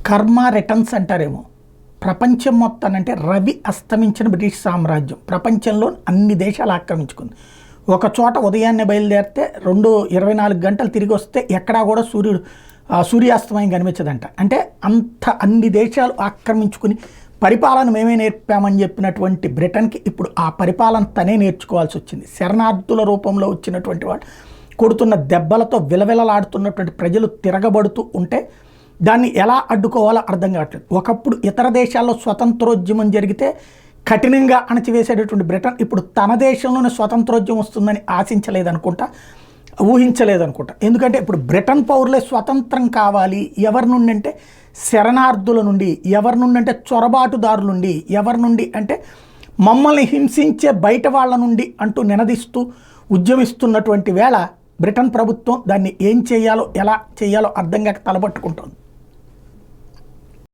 కర్మ రిటర్న్స్ అంటారేమో. ప్రపంచం మొత్తం అంటే రవి అస్తమించిన బ్రిటిష్ సామ్రాజ్యం ప్రపంచంలో అన్ని దేశాలు ఆక్రమించుకుంది. ఒక చోట ఉదయాన్నే బయలుదేరితే 24 గంటలు తిరిగి వస్తే ఎక్కడా కూడా సూర్యాస్తమయం కనిపించదంట. అంటే అంత అన్ని దేశాలు ఆక్రమించుకుని పరిపాలన మేమే నేర్పామని చెప్పినటువంటి బ్రిటన్కి ఇప్పుడు ఆ పరిపాలన తనే నేర్చుకోవాల్సి వచ్చింది. శరణార్థుల రూపంలో వచ్చినటువంటి వాడు కొడుతున్న దెబ్బలతో విలవిలలాడుతున్నటువంటి ప్రజలు తిరగబడుతూ ఉంటే దాన్ని ఎలా అడ్డుకోవాలో అర్థం కావట్లేదు. ఒకప్పుడు ఇతర దేశాల్లో స్వతంత్రోద్యమం జరిగితే కఠినంగా అణచివేసేటటువంటి బ్రిటన్ ఇప్పుడు తన దేశంలోనే స్వతంత్రోద్యమం వస్తుందని ఆశించలేదనుకుంటా, ఊహించలేదనుకుంటా. ఎందుకంటే ఇప్పుడు బ్రిటన్ పౌరులే స్వతంత్రం కావాలి. ఎవరి నుండి అంటే శరణార్థుల నుండి, ఎవరి నుండి అంటే చొరబాటుదారుల నుండి, ఎవరి నుండి అంటే మమ్మల్ని హింసించే బయట వాళ్ళ నుండి అంటూ నినదిస్తూ ఉద్యమిస్తున్నటువంటి వేళ బ్రిటన్ ప్రభుత్వం దాన్ని ఏం చేయాలో ఎలా చేయాలో అర్థం కాక తలపట్టుకుంటోంది.